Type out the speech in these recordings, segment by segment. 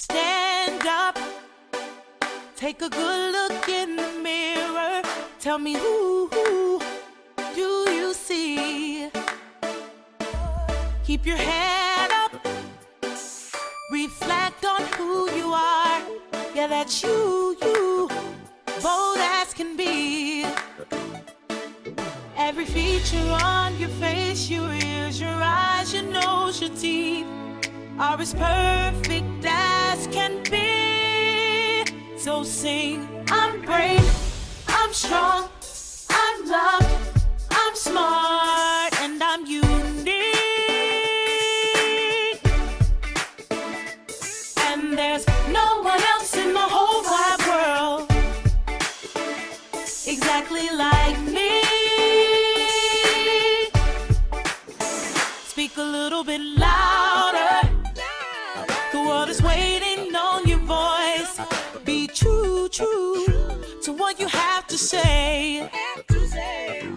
Stand up, take a good look in the mirror. Tell me who do you see? Keep your head up, reflect on who you are. Yeah, that's you, bold as can be. Every feature on your face, your ears, your eyes, your nose, your teeth are as perfect as can be. So sing, I'm brave, I'm strong, I'm loved, I'm smart, and I'm unique. And there's no one else in the whole wide world exactly like me. Speak a little bit louder. The world is waiting on your voice. Be true to what you have to say.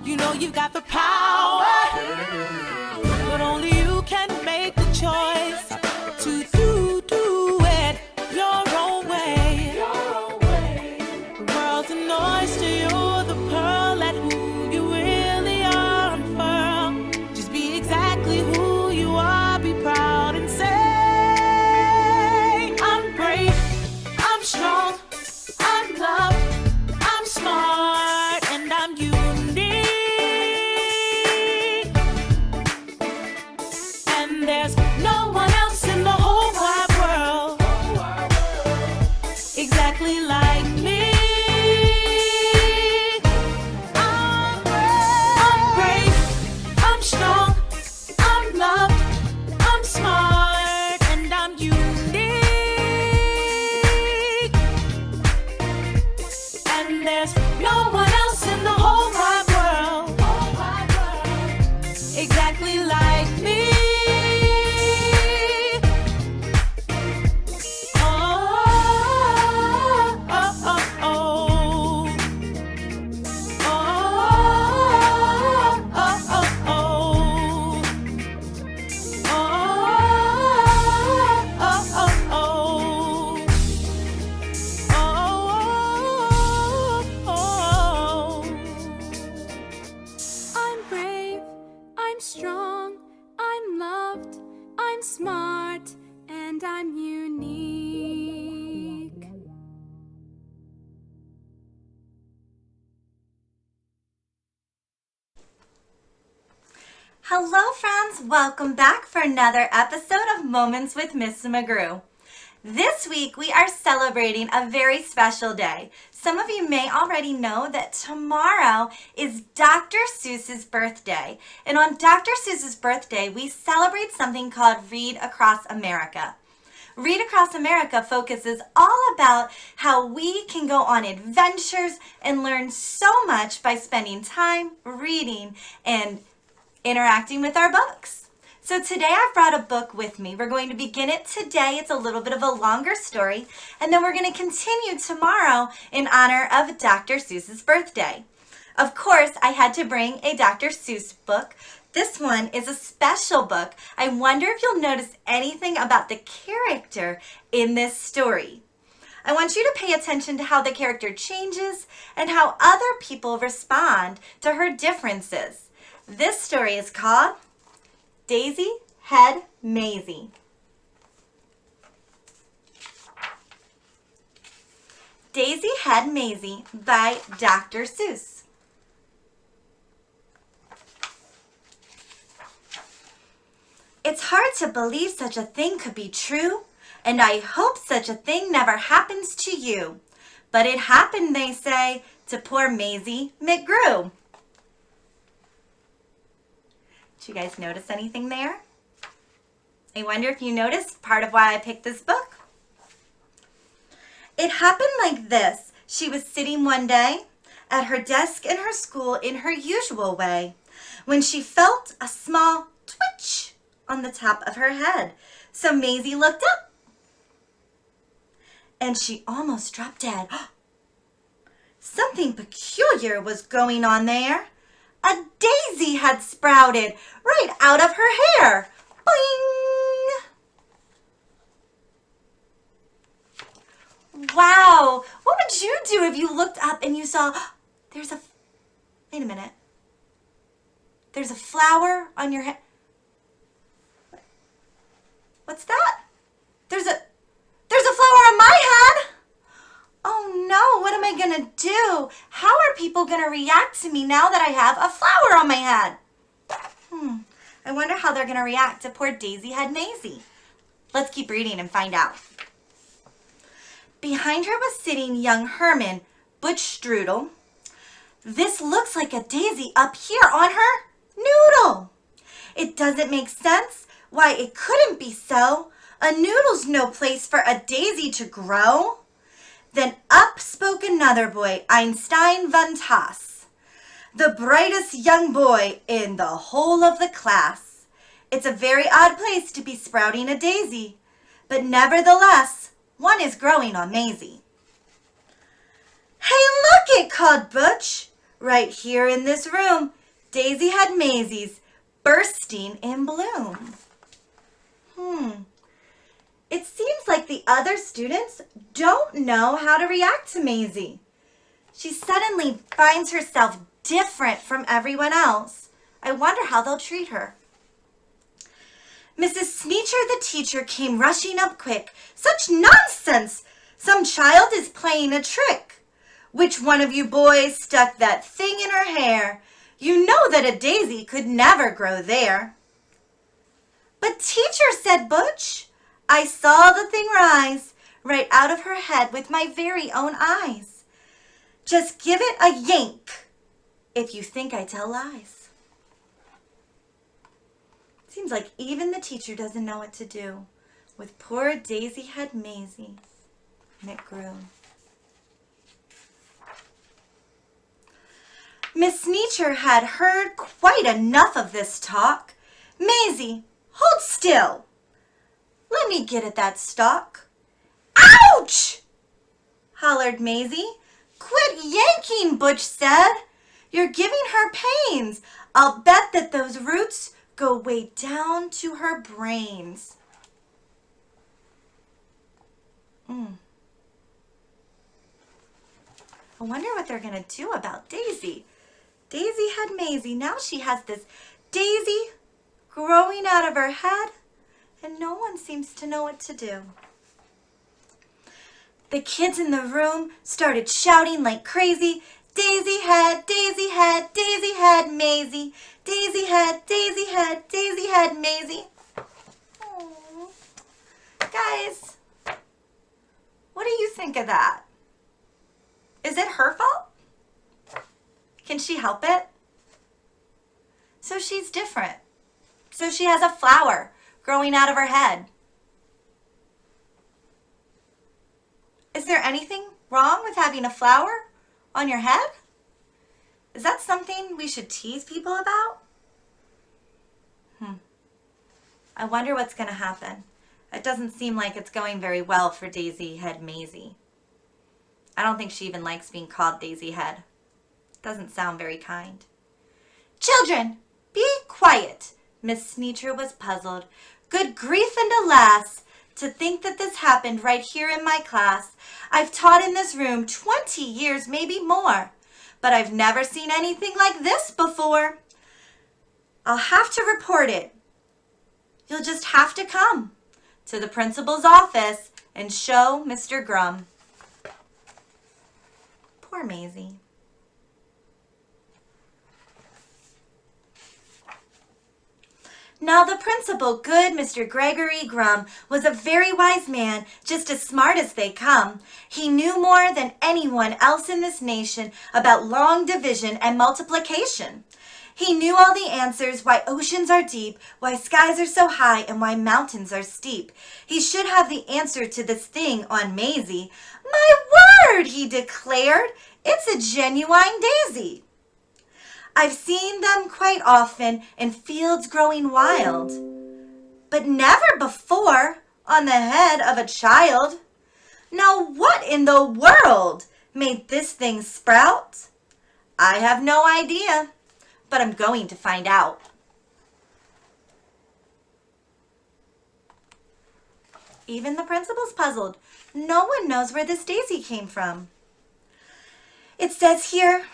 You know you've got the power, but only you can make the choice to do it your own way. The world's an oyster, you're the pearl. Let who you really are unfurl. Just be exactly who you are. Be proud and say, I'm brave, I'm strong, I'm loved, I'm smart, and I'm unique. And there's no one else in the whole wide world exactly like me. I'm brave, I'm strong, I'm loved, I'm smart, and I'm unique. And there's no one else in the whole wide world exactly like me. I'm brave, I'm strong, I'm loved, I'm smart, and I'm unique. Hello friends, welcome back for another episode of Moments with Mrs McGrew. This week we are celebrating a very special day. Some of you may already know that tomorrow is Dr. Seuss's birthday. And on Dr. Seuss's birthday, we celebrate something called Read Across America. Read Across America focuses all about how we can go on adventures and learn so much by spending time reading and interacting with our books. So today I've brought a book with me. We're going to begin it today. It's a little bit of a longer story, and then we're going to continue tomorrow in honor of Dr. Seuss's birthday. Of course, I had to bring a Dr. Seuss book. This one is a special book. I wonder if you'll notice anything about the character in this story. I want you to pay attention to how the character changes and how other people respond to her differences. This story is called Daisy Had Mayzie. Daisy Had Mayzie by Dr. Seuss. It's hard to believe such a thing could be true, and I hope such a thing never happens to you. But it happened, they say, to poor Mayzie McGrew. Did you guys notice anything there? I wonder if you noticed part of why I picked this book. It happened like this. She was sitting one day at her desk in her school in her usual way when she felt a small twitch on the top of her head. So Mayzie looked up and she almost dropped dead. Something peculiar was going on there. A daisy had sprouted right out of her hair. Boing! Wow. What would you do if you looked up and you saw, wait a minute. There's a flower on your head. What's that? There's a flower on my head. Oh no, what am I gonna do? How are people gonna react to me now that I have a flower on my head? I wonder how they're gonna react to poor Daisy Head Mayzie. Let's keep reading and find out. Behind her was sitting young Herman, Butch Strudel. This looks like a daisy up here on her noodle. It doesn't make sense why it couldn't be so. A noodle's no place for a daisy to grow. Then up spoke another boy, Einstein van Tass, the brightest young boy in the whole of the class. It's a very odd place to be sprouting a daisy, but nevertheless, one is growing on Mayzie. Hey, look it, called Butch. Right here in this room, Daisy Head Maizie's bursting in bloom. It seems like the other students don't know how to react to Mayzie. She suddenly finds herself different from everyone else. I wonder how they'll treat her. Mrs. Sneecher, the teacher, came rushing up quick. Such nonsense! Some child is playing a trick. Which one of you boys stuck that thing in her hair? You know that a daisy could never grow there. But teacher, said Butch, I saw the thing rise right out of her head with my very own eyes. Just give it a yank if you think I tell lies. Seems like even the teacher doesn't know what to do with poor Daisy Head Mayzie McGrew. Miss Sneecher had heard quite enough of this talk. Mayzie, hold still. Let me get at that stalk. Ouch! Hollered Mayzie. Quit yanking, Butch said. You're giving her pains. I'll bet that those roots go way down to her brains. I wonder what they're going to do about Daisy. Daisy Head Mayzie. Now she has this daisy growing out of her head, and no one seems to know what to do. The kids in the room started shouting like crazy, Daisy Head, Daisy Head, Daisy Head Mayzie, Daisy Head, Daisy Head, Daisy Head Mayzie. Aww. Guys, what do you think of that? Is it her fault? Can she help it? So she's different. So she has a flower growing out of her head. Is there anything wrong with having a flower on your head? Is that something we should tease people about? I wonder what's going to happen. It doesn't seem like it's going very well for Daisy Head Mayzie. I don't think she even likes being called Daisy Head. Doesn't sound very kind. Children, be quiet. Miss Sneecher was puzzled. Good grief and alas, to think that this happened right here in my class. I've taught in this room 20 years, maybe more, but I've never seen anything like this before. I'll have to report it. You'll just have to come to the principal's office and show Mr. Grum. Poor Mayzie. Now the principal, good Mr. Gregory Grum, was a very wise man, just as smart as they come. He knew more than anyone else in this nation about long division and multiplication. He knew all the answers, why oceans are deep, why skies are so high, and why mountains are steep. He should have the answer to this thing on Mayzie. My word, he declared, it's a genuine daisy. I've seen them quite often in fields growing wild, but never before on the head of a child. Now what in the world made this thing sprout? I have no idea, but I'm going to find out. Even the principal's puzzled. No one knows where this daisy came from. It says here,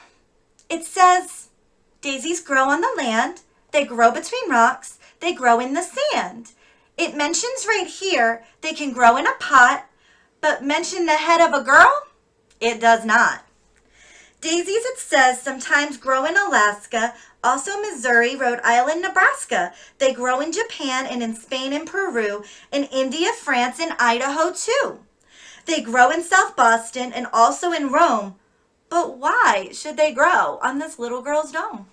daisies grow on the land, they grow between rocks, they grow in the sand. It mentions right here they can grow in a pot, but mention the head of a girl? It does not. Daisies, it says, sometimes grow in Alaska, also Missouri, Rhode Island, Nebraska. They grow in Japan and in Spain and Peru, in India, France, and Idaho too. They grow in South Boston and also in Rome. But why should they grow on this little girl's dome?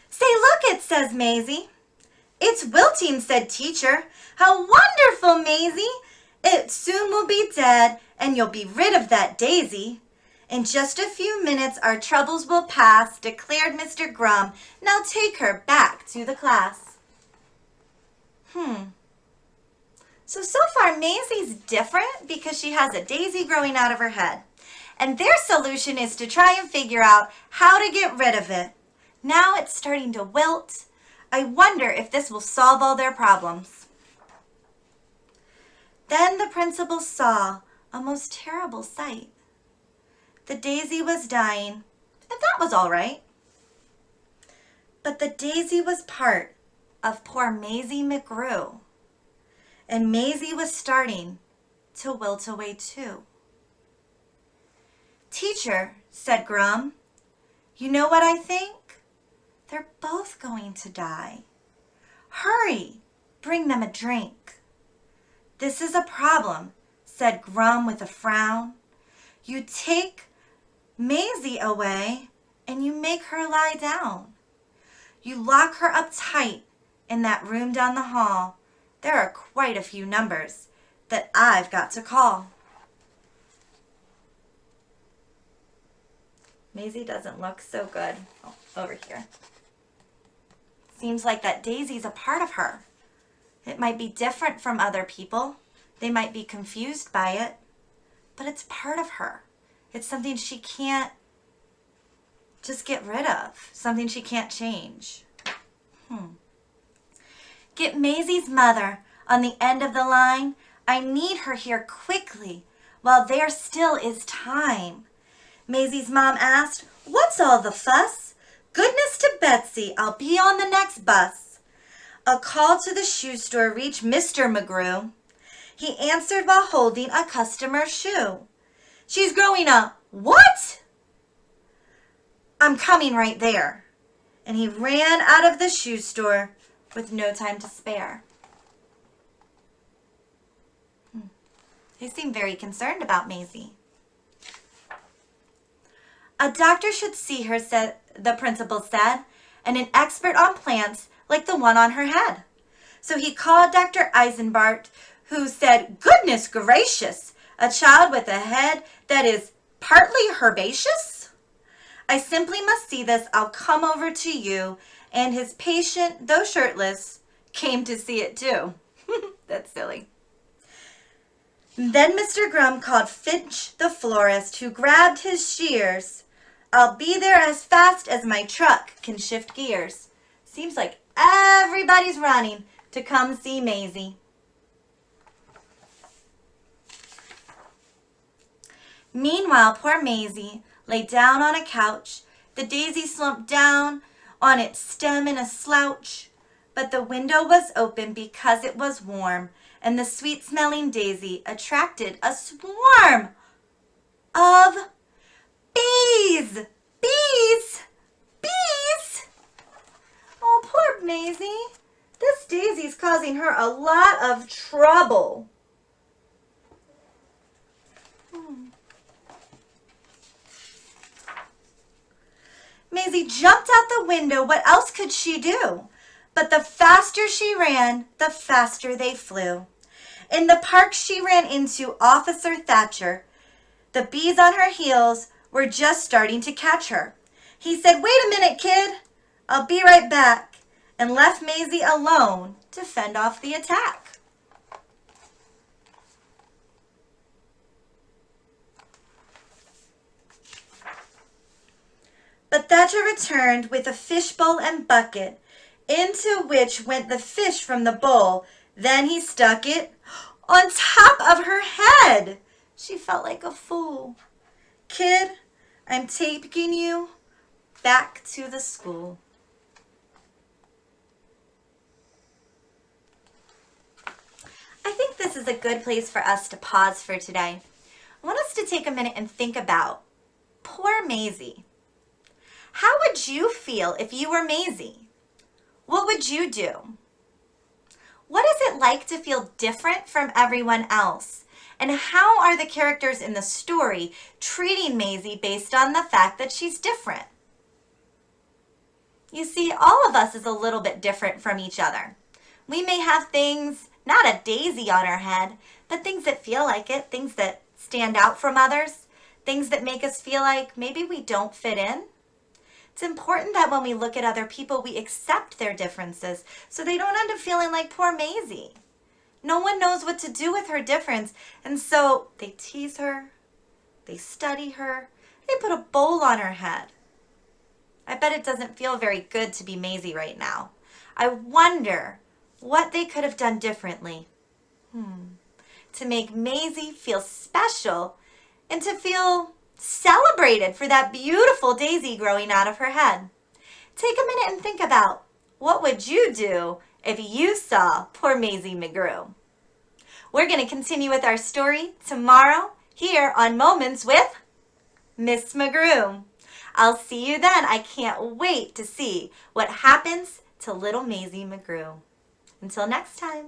Say, look, it says Mayzie. It's wilting, said teacher. How wonderful, Mayzie. It soon will be dead, and you'll be rid of that daisy. In just a few minutes our troubles will pass, declared Mr. Grum. Now take her back to the class. So far Maisie's different because she has a daisy growing out of her head. And their solution is to try and figure out how to get rid of it. Now it's starting to wilt. I wonder if this will solve all their problems. Then the principal saw a most terrible sight. The daisy was dying, and that was all right. But the daisy was part of poor Mrs McGrew, and Mayzie was starting to wilt away too. Teacher, said Grum, you know what I think? They're both going to die. Hurry, bring them a drink. This is a problem, said Grum with a frown. You take Mayzie away and you make her lie down. You lock her up tight in that room down the hall. There are quite a few numbers that I've got to call. Mayzie doesn't look so good. Oh, over here. Seems like that daisy's a part of her. It might be different from other people. They might be confused by it, but it's part of her. It's something she can't just get rid of, something she can't change. Get Maisie's mother on the end of the line. I need her here quickly while there still is time. Maisie's mom asked, what's all the fuss? Goodness to Betsy, I'll be on the next bus. A call to the shoe store reached Mr. McGrew. He answered while holding a customer's shoe. She's growing up. What? I'm coming right there. And he ran out of the shoe store with no time to spare. They seem very concerned about Mayzie. A doctor should see her, said the principal said, and an expert on plants like the one on her head. So he called Dr. Eisenbart, who said, goodness gracious, a child with a head that is partly herbaceous? I simply must see this. I'll come over to you. And his patient, though shirtless, came to see it too. That's silly. Then Mr. Grum called Finch the florist, who grabbed his shears. I'll be there as fast as my truck can shift gears. Seems like everybody's running to come see Mayzie. Meanwhile, poor Mayzie lay down on a couch. The daisy slumped down on its stem in a slouch. But the window was open because it was warm, and the sweet-smelling daisy attracted a swarm of bees! Bees! Bees! Oh, poor Mayzie. This daisy's causing her a lot of trouble. Mayzie jumped out the window. What else could she do? But the faster she ran, the faster they flew. In the park she ran into Officer Thatcher. The bees on her heels were just starting to catch her. He said, wait a minute, kid. I'll be right back, and left Mayzie alone to fend off the attack. But that Roger returned with a fishbowl and bucket, into which went the fish from the bowl. Then he stuck it on top of her head. She felt like a fool. Kid, I'm taking you back to the school. I think this is a good place for us to pause for today. I want us to take a minute and think about poor Mayzie. How would you feel if you were Mayzie? What would you do? What is it like to feel different from everyone else? And how are the characters in the story treating Mayzie based on the fact that she's different? You see, all of us is a little bit different from each other. We may have things, not a daisy on our head, but things that feel like it, things that stand out from others, things that make us feel like maybe we don't fit in. It's important that when we look at other people, we accept their differences so they don't end up feeling like poor Mayzie. No one knows what to do with her difference, and so they tease her, they study her, they put a bowl on her head. I bet it doesn't feel very good to be Mayzie right now. I wonder what they could have done differently to make Mayzie feel special and to feel celebrated for that beautiful daisy growing out of her head. Take a minute and think about, what would you do if you saw poor Mrs McGrew? We're going to continue with our story tomorrow here on Moments with Miss McGrew. I'll see you then. I can't wait to see what happens to little Mrs McGrew. Until next time.